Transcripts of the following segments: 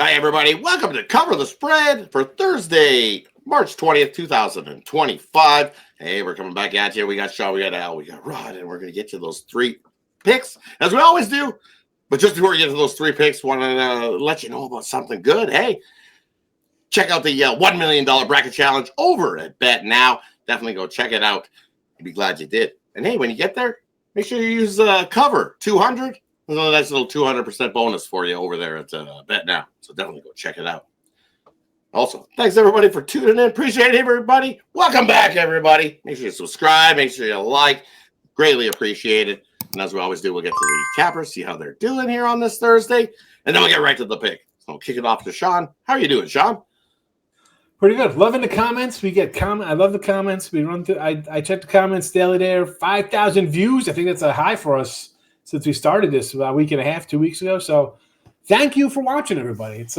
Hi, everybody. Welcome to Cover the Spread for Thursday, March 20th, 2025. Hey, we're coming back at you. We got Sean, we got Al, we got Rodd, and we're going to get you those three picks, as we always do. But just before we get to those three picks, want to let you know about something good. Hey, check out the $1 million bracket challenge over at Bet Now. Definitely go check it out. You'd be glad you did. And hey, when you get there, make sure you use cover 200. There's a nice little 200% bonus for you over there at Bet Now. So definitely go check it out. Also, thanks everybody for tuning in. Appreciate it, everybody. Welcome back, everybody. Make sure you subscribe. Make sure you like. Greatly appreciate it. And as we always do, we'll get to the cappers, see how they're doing here on this Thursday. And then we'll get right to the pick. So I'll kick it off to Sean. How are you doing, Sean? Pretty good. Loving the comments. We get I love the comments. We run through. I check the comments daily there. 5,000 views. I think that's a high for us since we started this about a week and a half, 2 weeks ago. So thank you for watching, everybody. It's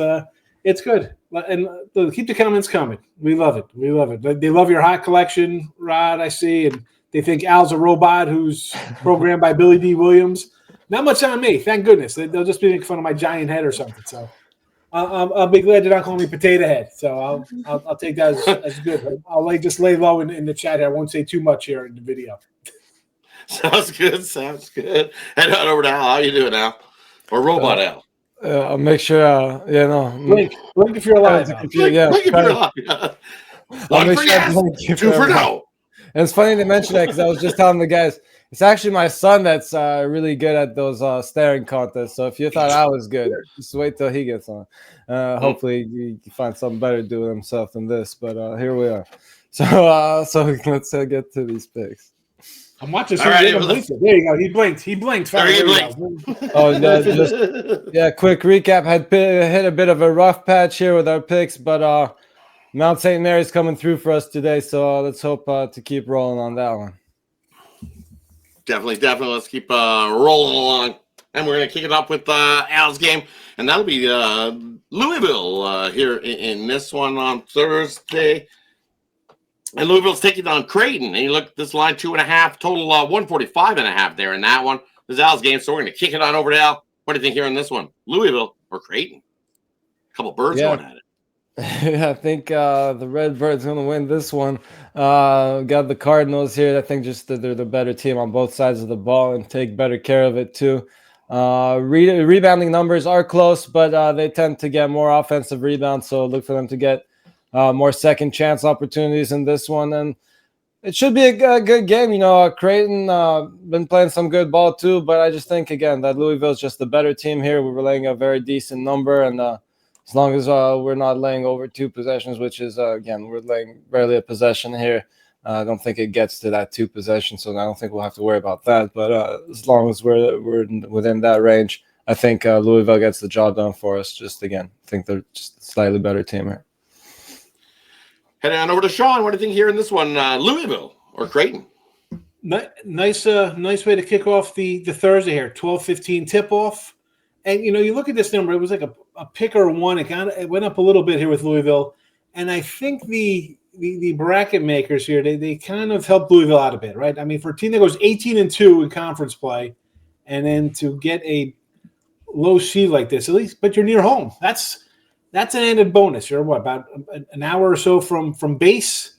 good. And keep the comments coming. We love it. We love it. They love your hot collection, Rodd, I see. And they think Al's a robot who's programmed by Billy D. Williams. Not much on me. Thank goodness. They'll just be making fun of my giant head or something. So I'll be glad they're not calling me Potato Head. So I'll take that as good. I'll just lay low in the chat. I won't say too much here in the video. Sounds good. Sounds good. Head on over to Al. How you doing, Al? Or Robot Al? I'll make sure. Blink if you're alive. Blink if you're alive. One for yes, two for no. And it's funny to mention that because I was just telling the guys, it's actually my son that's really good at those staring contests. So if you thought I was good, just wait till he gets on. Hopefully he find something better to do with himself than this. But here we are. So let's get to these picks. I'm watching. There you go. He blinked. He blinked. Quick recap. Had hit a bit of a rough patch here with our picks, but Mount St. Mary's coming through for us today. So let's hope to keep rolling on that one. Definitely. Let's keep rolling along. And we're going to kick it off with Al's game. And that'll be Louisville here in this one on Thursday. And Louisville's taking on Creighton. And you look at this line, 2.5, total 145.5 there in that one. This is Al's game, so we're going to kick it on over to Al. What do you think here in this one? Louisville or Creighton? A couple birds going at it. Yeah, I think the Redbirds going to win this one. Got the Cardinals here. I think just that they're the better team on both sides of the ball and take better care of it too. Rebounding numbers are close, but they tend to get more offensive rebounds, so look for them to get more second chance opportunities in this one. And it should be a good game. Creighton been playing some good ball too, but I just think, again, that Louisville is just the better team here. We're laying a very decent number, and as long as we're not laying over 2 possessions, which is, again, we're laying barely a possession here. I don't think it gets to that 2 possessions, so I don't think we'll have to worry about that. But as long as we're within that range, I think Louisville gets the job done for us. Just, again, I think they're just a slightly better team here. Heading on over to Sean. What do you think here in this one, Louisville or Creighton? Nice way to kick off the Thursday here. 12:15 tip-off. And, you look at this number, it was like a pick or one. It went up a little bit here with Louisville. And I think the bracket makers here, they kind of helped Louisville out a bit, right? I mean, for a team that goes 18-2 in conference play, and then to get a low seed like this, at least, but you're near home. That's an added bonus. You're about an hour or so from base.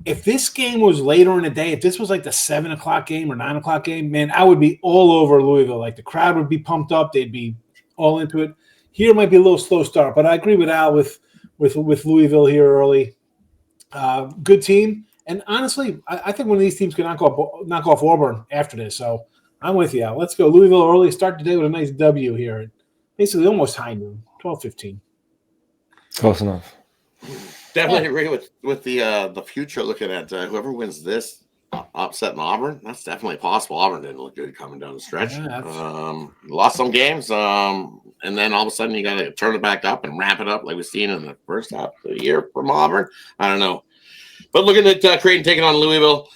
If this game was later in the day, if this was like the 7 o'clock game or 9 o'clock game, man, I would be all over Louisville. Like the crowd would be pumped up. They'd be all into it. Here might be a little slow start, but I agree with Al with Louisville here early. Good team. And honestly, I think one of these teams can knock off Auburn after this. So I'm with you, Al. Let's go Louisville early. Start the day with a nice W here. Basically almost high noon, 12:15. Close enough. Definitely agree with the future. Looking at whoever wins this upset in Auburn, that's definitely possible. Auburn didn't look good coming down the stretch. Lost some games, and then all of a sudden you got to turn it back up and ramp it up like we've seen in the first half of the year from Auburn. I don't know, but looking at Creighton taking on Louisville,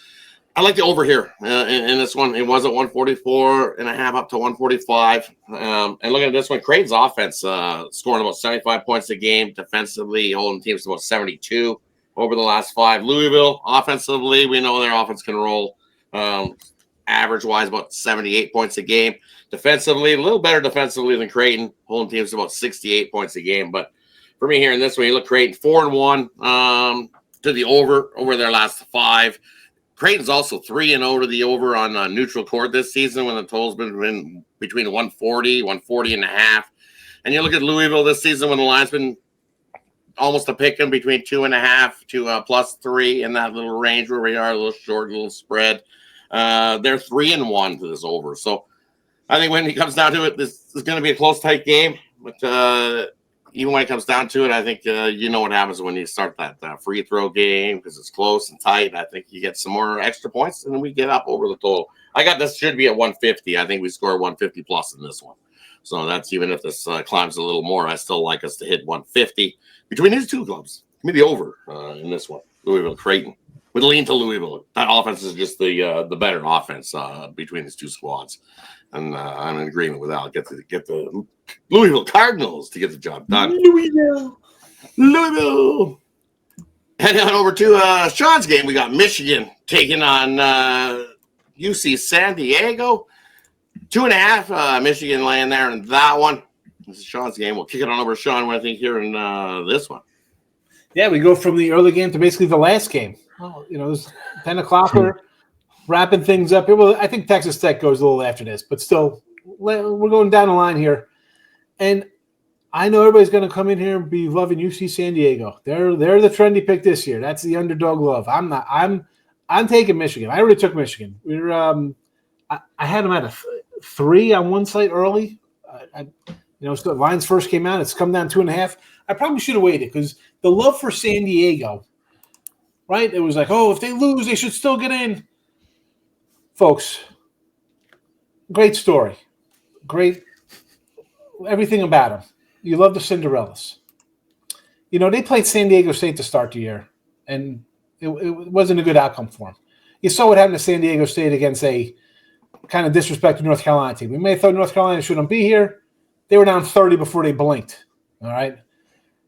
I like the over here in this one. It was at 144.5 up to 145. And looking at this one, Creighton's offense scoring about 75 points a game, defensively holding teams to about 72 over the last 5. Louisville, offensively, we know their offense can roll. average-wise, about 78 points a game. Defensively, a little better defensively than Creighton. Holding teams about 68 points a game. But for me here in this one, you look Creighton 4-1 to the over their last 5. Creighton's also 3-0 to the over on neutral court this season when the total's been between 140, 140 and a half. And you look at Louisville this season when the line's been almost a pick 'em between 2.5 to +3 in that little range where we are, a little short, a little spread. They're 3-1 to this over. So I think when it comes down to it, this is going to be a close, tight game. But even when it comes down to it, I think you know what happens when you start that free throw game because it's close and tight. I think you get some more extra points, and then we get up over the total. I got this should be at 150. I think we score 150 plus in this one. So that's even if this climbs a little more, I still like us to hit 150 between these two clubs. Give me the over in this one, Louisville, Creighton. Would lean to Louisville. That offense is just the better offense between these two squads, and I'm in agreement with that. Get the Louisville Cardinals to get the job done. Louisville. Heading on over to Sean's game. We got Michigan taking on UC San Diego. 2.5. Michigan laying there in that one. This is Sean's game. We'll kick it on over to Sean. What I think here in this one. Yeah, we go from the early game to basically the last game. Oh, you know, this 10 o'clocker, wrapping things up. Well, I think Texas Tech goes a little after this, but still, we're going down the line here. And I know everybody's going to come in here and be loving UC San Diego. They're the trendy pick this year. That's the underdog love. I'm not. I'm taking Michigan. I already took Michigan. We're I had them at a 3 on one site early. So lines first came out. It's come down 2.5. I probably should have waited because the love for San Diego, right? It was like, oh, if they lose, they should still get in. Folks, great story. Great everything about them. You love the Cinderellas. You know, they played San Diego State to start the year, and it wasn't a good outcome for them. You saw what happened to San Diego State against a kind of disrespected North Carolina team. We may have thought North Carolina shouldn't be here. They were down 30 before they blinked. All right.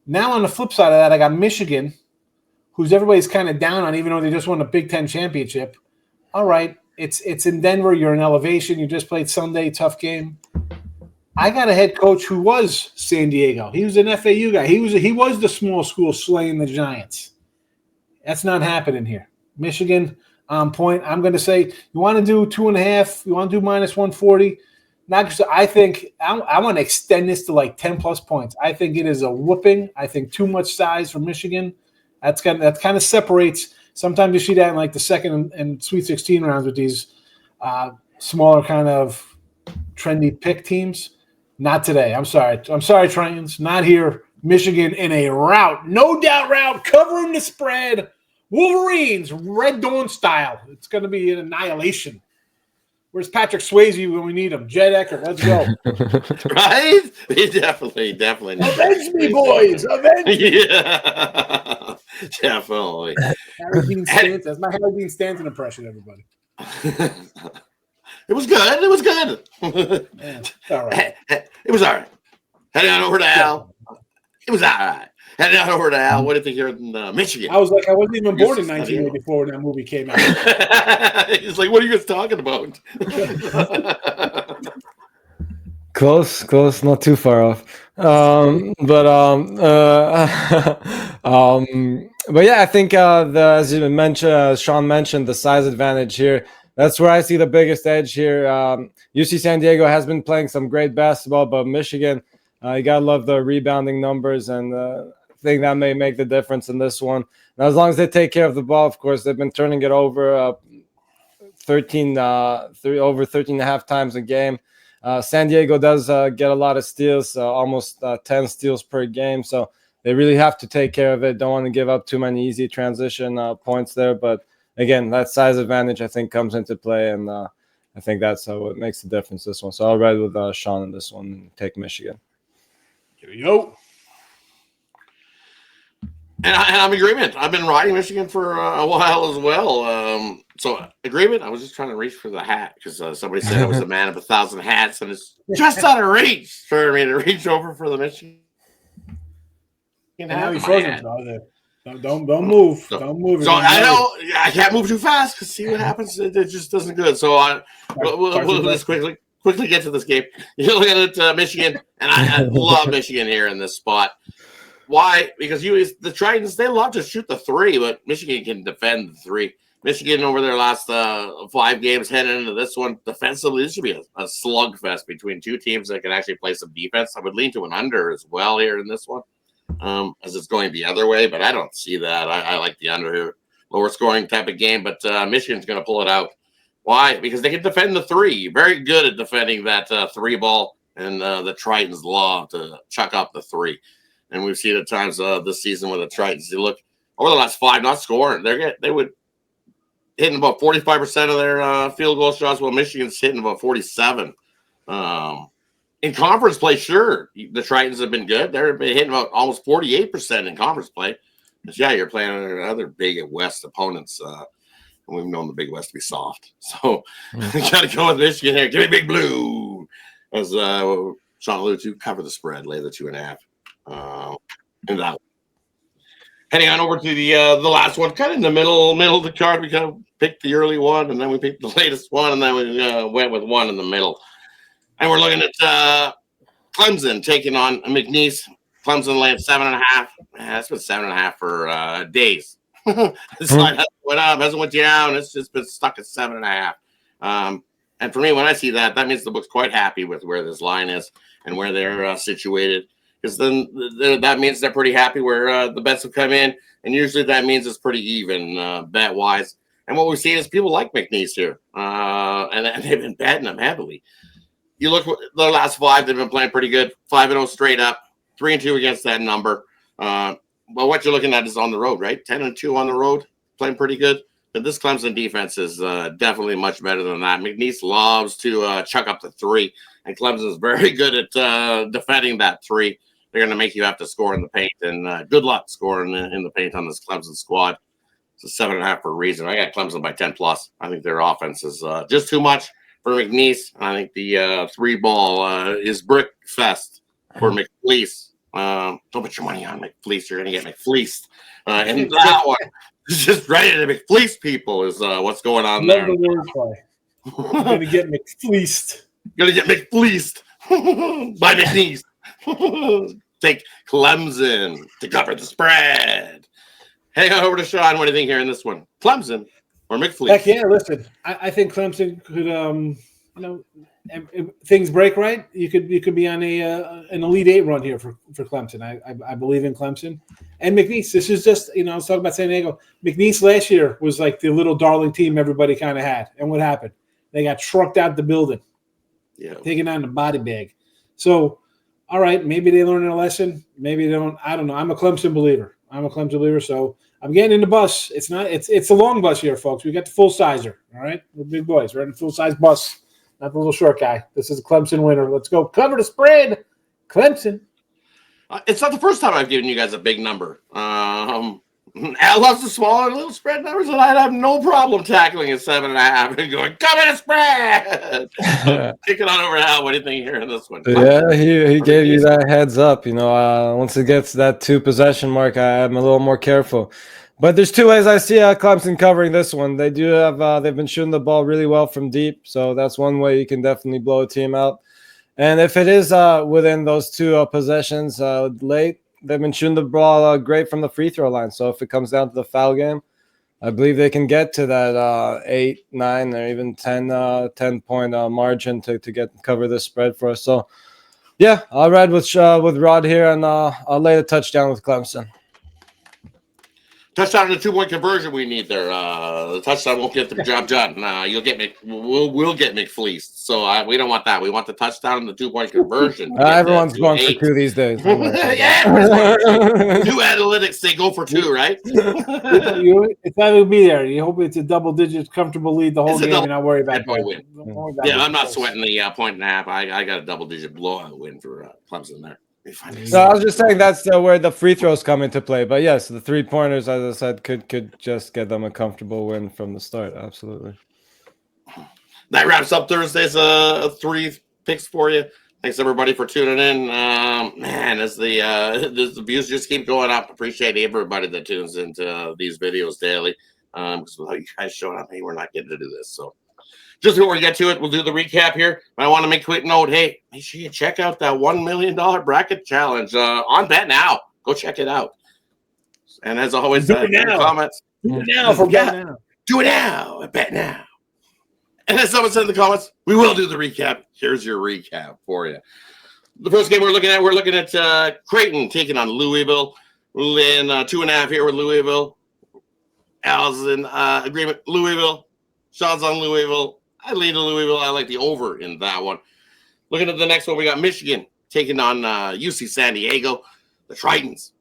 Now on the flip side of that, I got Michigan, who's everybody's kind of down on, even though they just won a Big Ten championship. All right. It's in Denver. You're in elevation. You just played Sunday. Tough game. I got a head coach who was San Diego. He was an FAU guy. He was the small school slaying the Giants. That's not happening here. Michigan on point. I'm going to say you want to do 2.5. You want to do minus 140. Not just, I think I want to extend this to like 10 plus points. I think it is a whooping. I think too much size for Michigan. That kind of separates. Sometimes you see that in like the second and Sweet 16 rounds with these smaller kind of trendy pick teams. Not today. I'm sorry, Trojans. Not here. Michigan in a rout. No doubt rout. Covering the spread. Wolverines. Red Dawn style. It's going to be an annihilation. Where's Patrick Swayze when we need him? Jed Eckert, let's go. Right? He definitely. Avenge me, boys. Avenge me. Yeah. Definitely. Harry Dean Stanton. That's my Harry Dean Stanton impression, everybody. It was good. Yeah, all right. It was all right. Heading on over to Al. It was all right. Heading on over to Al. What did you hear in Michigan? I was like, I wasn't even born in 1984 when that movie came out. He's like, what are you guys talking about? Close, not too far off. But yeah, I think as you mentioned, Sean mentioned the size advantage here. That's where I see the biggest edge here. UC San Diego has been playing some great basketball, but Michigan, you gotta love the rebounding numbers, and I think that may make the difference in this one. Now, as long as they take care of the ball, of course, they've been turning it over over 13 and a half times a game. San Diego does get a lot of steals, almost 10 steals per game. So they really have to take care of it. Don't want to give up too many easy transition points there. But again, that size advantage, I think, comes into play. And I think that's what makes the difference this one. So I'll ride with Sean in this one and take Michigan. Here we go. And I'm in agreement. I've been riding Michigan for a while as well. So agreement. I was just trying to reach for the hat because somebody said I was a man of 1,000 hats, and it's just out of reach for me to reach over for the Michigan. And now he's frozen. Don't move. So, Don't move. So I know I can't move too fast because see what happens. It just doesn't good. So we'll just quickly get to this game. You look at it, Michigan, and I love Michigan here in this spot. Why? Because the Tritons, they love to shoot the three, but Michigan can defend the three. Michigan over their last 5 games heading into this one, defensively, this should be a slugfest between two teams that can actually play some defense. I would lean to an under as well here in this one, as it's going the other way, but I don't see that. I like the under here. Lower scoring type of game, but Michigan's going to pull it out. Why? Because they can defend the three. Very good at defending that three ball, and the Tritons love to chuck up the three. And we've seen at times this season with the Tritons, you look over the last 5 not scoring. They would hitting about 45% of their field goal shots, while Michigan's hitting about 47. In conference play, sure, the Tritons have been good. They're hitting about almost 48% in conference play. But yeah, you're playing other big West opponents. And we've known the Big West to be soft. So got to go with Michigan here. Give me Big Blue. As Sean alluded to, cover the spread, lay the 2.5. And that one. Heading on over to the last one, kind of in the middle of the card. We kind of picked the early one, and then we picked the latest one, and then we went with one in the middle. And we're looking at Clemson taking on McNeese. Clemson laying 7.5. That's been 7.5 for days. This line hasn't went up, hasn't went down. It's just been stuck at 7.5. And for me, when I see that, that means the book's quite happy with where this line is and where they're situated. Because then that means they're pretty happy where the bets have come in. And usually that means it's pretty even bet-wise. And what we've seen is people like McNeese here. And they've been betting them heavily. You look at the last 5, they've been playing pretty good. 5-0 straight up. 3-2 against that number. But what you're looking at is on the road, right? 10-2 on the road. Playing pretty good. But this Clemson defense is definitely much better than that. McNeese loves to chuck up the 3. And Clemson is very good at defending that 3. They're going to make you have to score in the paint, and good luck scoring in the paint on this Clemson squad. It's a 7.5 for a reason. I got Clemson by 10+. I think their offense is just too much for McNeese. I think the 3 ball is brick fest for McFleece. Don't put your money on McFleece. You're going to get McFleeced. And that one is just ready to McFleece people is what's going on there. Love the wordplay. I'm going to get McFleeced. Going to get McFleeced by McNeese. Take Clemson to cover the spread. Hang on over to Sean. What do you think here in this one? Clemson or McFleece? Heck yeah, listen. I think Clemson could, if things break right, you could be on an Elite 8 run here for Clemson. I believe in Clemson. And McNeese, this is just, I was talking about San Diego. McNeese last year was like the little darling team everybody kind of had. And what happened? They got trucked out the building. Yeah. Taken on the body bag. So, all right, maybe they learned a lesson. Maybe they don't. I don't know. I'm a Clemson believer. So I'm getting in the bus. It's a long bus here, folks. We got the full sizer. All right, we're big boys. We're in a full size bus, not the little short guy. This is a Clemson winner. Let's go cover the spread, Clemson. It's not the first time I've given you guys a big number. Al loves the smaller little spread numbers, and I'd have no problem tackling at 7.5 and going, cover the spread. Kick it on over to Al. What do you think here in this one? Yeah, he gave you that heads up. Once it gets to that 2 possession mark, I'm a little more careful. But there's 2 ways I see Clemson covering this one. They do have they've been shooting the ball really well from deep, so that's one way you can definitely blow a team out. And if it is within those 2 possessions late, they've been shooting the ball great from the free throw line. So if it comes down to the foul game, I believe they can get to that 8, 9, or even 10-point margin to cover this spread for us. So, yeah, I'll ride with Rodd here, and I'll lay the touchdown with Clemson. Touchdown and the 2-point conversion we need there. The touchdown won't get the job done. We'll get McFleeced. So we don't want that. We want the touchdown and the 2-point conversion. Everyone's going for 2 these days. Yeah, new analytics say go for 2, right? It's not going to be there. You hope it's a double-digit comfortable lead the whole game and not worry about it. Yeah, I'm not sweating the 1.5. I got a double-digit blowout win for Clemson there. So I was just saying that's where the free throws come into play. But yes, the 3-pointers, as I said, could just get them a comfortable win from the start. Absolutely. That wraps up Thursday's 3 picks for you. Thanks everybody for tuning in. Man, as the views just keep going up, appreciate everybody that tunes into these videos daily. Because without you guys showing up, hey, we're not getting to do this. So just before we get to it, we'll do the recap here. But I want to make a quick note. Hey, make sure you check out that $1 million bracket challenge on Bet Now. Go check it out. And as always, Do it in the now. comments. Do it now for Yeah. Bet Now. Do it now. Bet now. And as someone said in the comments, we will do the recap. Here's your recap for you. The first game we're looking at Creighton taking on Louisville. In 2.5 here with Louisville. Al's in agreement. Louisville. Sean's on Louisville. I lean to Louisville. I like the over in that one. Looking at the next one, we got Michigan taking on UC San Diego. The Tritons.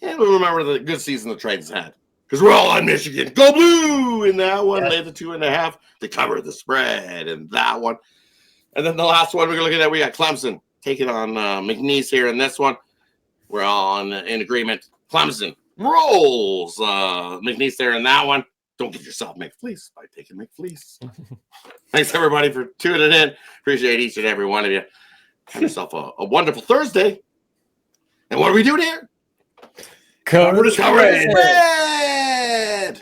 And we remember the good season the Tritons had. Because we're all on Michigan. Go blue in that one. Lay the 2.5 to cover the spread in that one. And then the last one we're looking at, we got Clemson taking on McNeese here in this one. We're all in agreement. Clemson rolls McNeese there in that one. Don't get yourself McFleece by taking McFleece. Thanks, everybody, for tuning in. Appreciate each and every one of you. Have yourself a wonderful Thursday. And what are we doing here? Cover the Cover the spread. spread.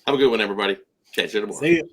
Have a good one, everybody. Catch you tomorrow. See you.